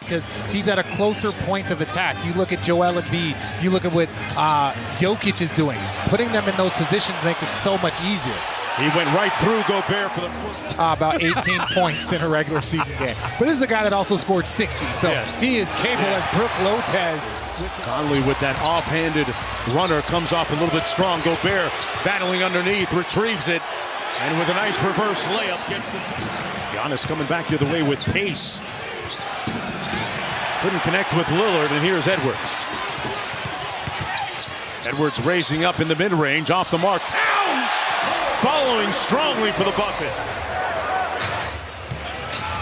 because he's at a closer point of attack. You look at Joel Embiid, you look at what Jokic is doing. Putting them in those positions makes it so much easier. He went right through Gobert for the about 18 points in a regular season game. But this is a guy that also scored 60, so yes, he is capable as Brook Lopez. Conley with that offhanded runner comes off a little bit strong. Gobert battling underneath, retrieves it, and with a nice reverse layup gets the Giannis coming back the other way with pace. Couldn't connect with Lillard, and here's Edwards. Edwards raising up in the mid-range, off the mark. Towns following strongly for the bucket.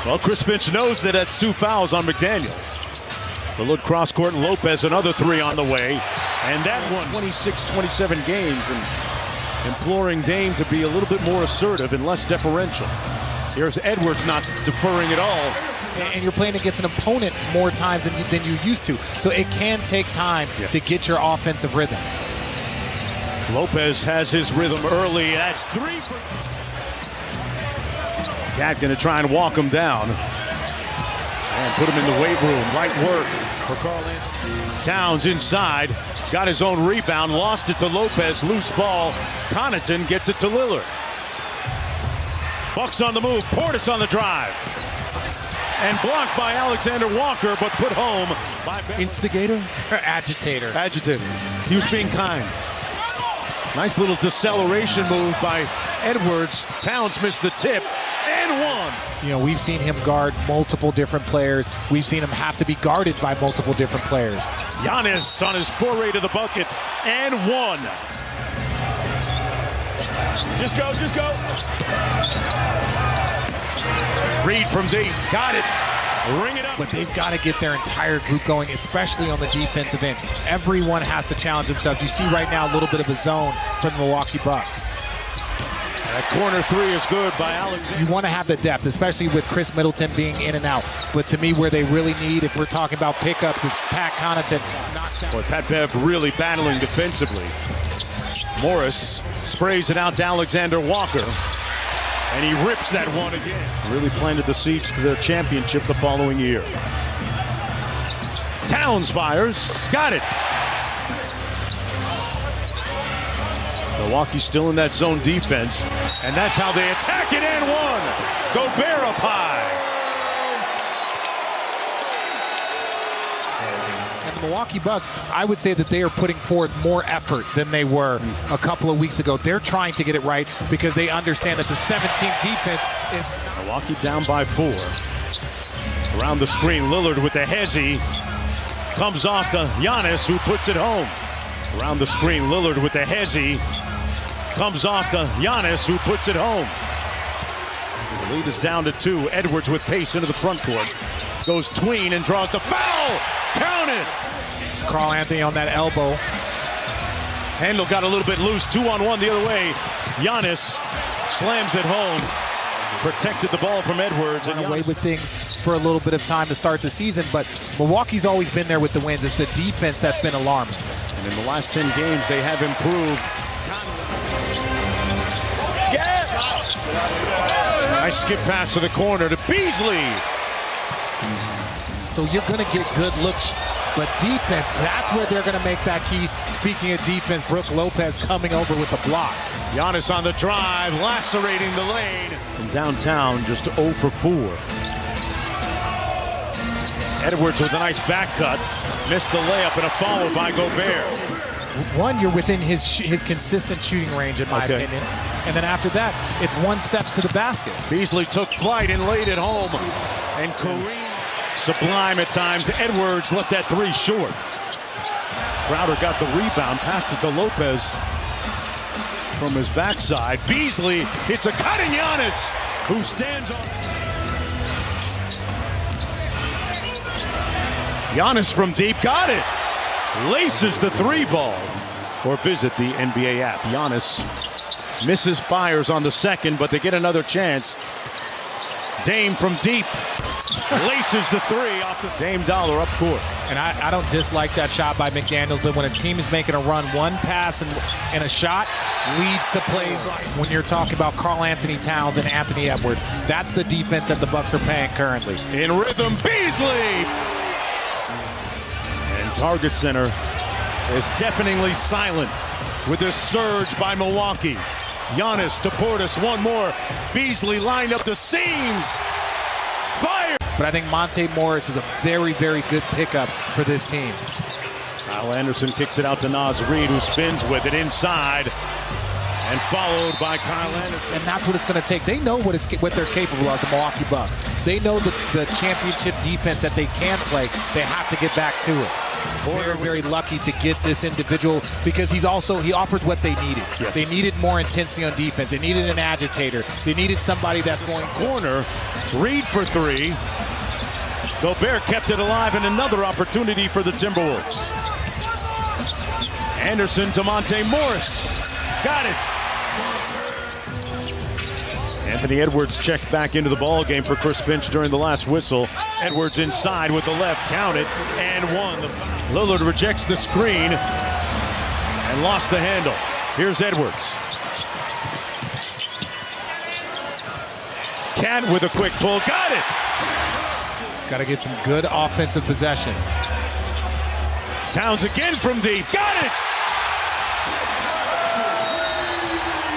Well, Chris Finch knows that that's 2 fouls on McDaniels. Lillard cross court, and Lopez another 3 on the way. And that one, 26-27 games, and imploring Dame to be a little bit more assertive and less deferential. Here's Edwards not deferring at all. And you're playing against an opponent more times than you used to. So it can take time to get your offensive rhythm. Lopez has his rhythm early. That's 3 for... Cat going to try and walk him down. And put him in the weight room. Right work for Karl Anthony Towns inside. Got his own rebound. Lost it to Lopez. Loose ball. Connaughton gets it to Lillard. Bucks on the move. Portis on the drive. And blocked by Alexander Walker, but put home by... Instigator? Agitator. Agitator. He was being kind. Nice little deceleration move by Edwards. Towns missed the tip and one. You know, we've seen him guard multiple different players. We've seen him have to be guarded by multiple different players. Giannis on his foray to the bucket and one. Just go, just go. Reed from deep, got it. Ring it up. But they've got to get their entire group going, especially on the defensive end. Everyone has to challenge themselves. You see right now a little bit of a zone from the Milwaukee Bucks. That corner 3 is good by Alex. You want to have the depth, especially with Chris Middleton being in and out. But to me, where they really need, if we're talking about pickups, is Pat Connaughton knocks down. Boy, Pat Bev really battling defensively. Morris sprays it out to Alexander Walker. And he rips that one again. Really planted the seeds to their championship the following year. Towns fires. Got it. Milwaukee still in that zone defense. And that's how they attack it and one. Gobert up high. And the Milwaukee Bucks, I would say that they are putting forth more effort than they were a couple of weeks ago. They're trying to get it right because they understand that the 17th defense is... Milwaukee down by 4. Around the screen, Lillard with the hezzy. Comes off to Giannis, who puts it home. Around the screen, Lillard with the hezzy. Comes off to Giannis, who puts it home. The lead is down to 2. Edwards with pace into the front court. Goes tween and draws the foul. Count it. Karl Anthony on that elbow. Handle got a little bit loose. 2-on-1 the other way. Giannis slams it home. Protected the ball from Edwards. And away with things for a little bit of time to start the season, but Milwaukee's always been there with the wins. It's the defense that's been alarming. And in the last 10 games, they have improved. Nice skip pass to the corner to Beasley. So you're going to get good looks, but defense, that's where they're going to make that key. Speaking of defense, Brook Lopez coming over with the block. Giannis on the drive, lacerating the lane. From downtown, just 0 for 4. Edwards with a nice back cut. Missed the layup and a follow by Gobert. One, you're within his consistent shooting range, in my opinion. And then after that, it's one step to the basket. Beasley took flight and laid it home. And Kareem, sublime at times. Edwards left that 3 short. Crowder got the rebound, passed it to Lopez from his backside. Beasley hits a cutting Giannis, who stands on. Giannis from deep, got it. Laces the 3 ball. Or visit the NBA app. Giannis misses, fires on the second, but they get another chance. Dame from deep. Laces the 3 off the Dame Dollar up court. And I don't dislike that shot by McDaniels, but when a team is making a run, one pass and a shot leads to plays like when you're talking about Karl Anthony Towns and Anthony Edwards. That's the defense that the Bucks are paying currently. In rhythm, Beasley Target center is deafeningly silent with this surge by Milwaukee. Giannis to Portis, one more. Beasley lined up the seams. Fire! But I think Monte Morris is a very, very good pickup for this team. Kyle Anderson kicks it out to Naz Reid, who spins with it inside. And followed by Kyle Anderson. And that's what it's going to take. They know what they're capable of, the Milwaukee Bucks. They know the championship defense that they can play. They have to get back to it. They're very lucky to get this individual because he offered what they needed. Yes. They needed more intensity on defense. They needed an agitator. They needed somebody that's going corner. Reid for three. Gobert kept it alive, and another opportunity for the Timberwolves. Anderson to Monte Morris. Got it. Anthony Edwards checked back into the ball game for Chris Finch during the last whistle. Edwards inside with the left, counted, and one. Lillard rejects the screen and lost the handle. Here's Edwards. Cat with a quick pull, got it! Got to get some good offensive possessions. Towns again from deep, got it!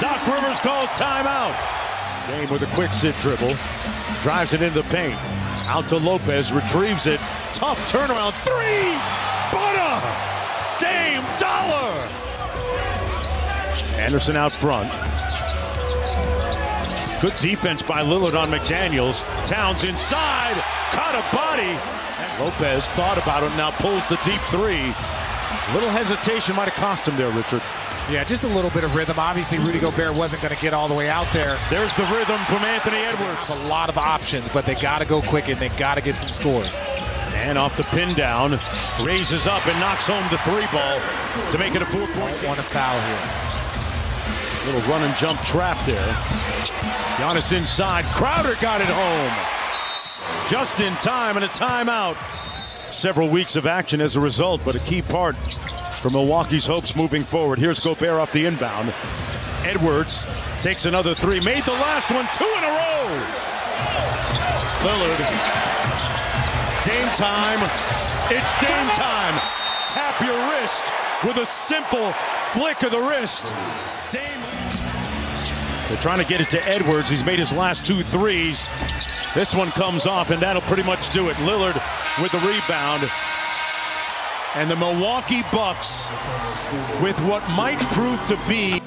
Doc Rivers calls timeout. Dame with a quick sit dribble. Drives it into the paint. Out to Lopez. Retrieves it. Tough turnaround. Three! Butter! Dame Dollar! Anderson out front. Good defense by Lillard on McDaniels. Towns inside. Caught a body. Lopez thought about it. Now pulls the deep three. Little hesitation might have cost him there, Richard. Yeah, just a little bit of rhythm. Obviously, Rudy Gobert wasn't going to get all the way out there. There's the rhythm from Anthony Edwards. A lot of options, but they got to go quick and they got to get some scores. And off the pin down, raises up and knocks home the three ball to make it a 4-point. Want a foul here. Little run and jump trap there. Giannis inside. Crowder got it home. Just in time and a timeout. Several weeks of action as a result, but a key part for Milwaukee's hopes moving forward. Here's Gobert off the inbound. Edwards takes another three. Made the last one, 2 in a row. Lillard. Dame time. It's Dame time. Tap your wrist with a simple flick of the wrist. Dame. They're trying to get it to Edwards. He's made his last 2 threes. This one comes off, and that'll pretty much do it. Lillard with the rebound. And the Milwaukee Bucks with what might prove to be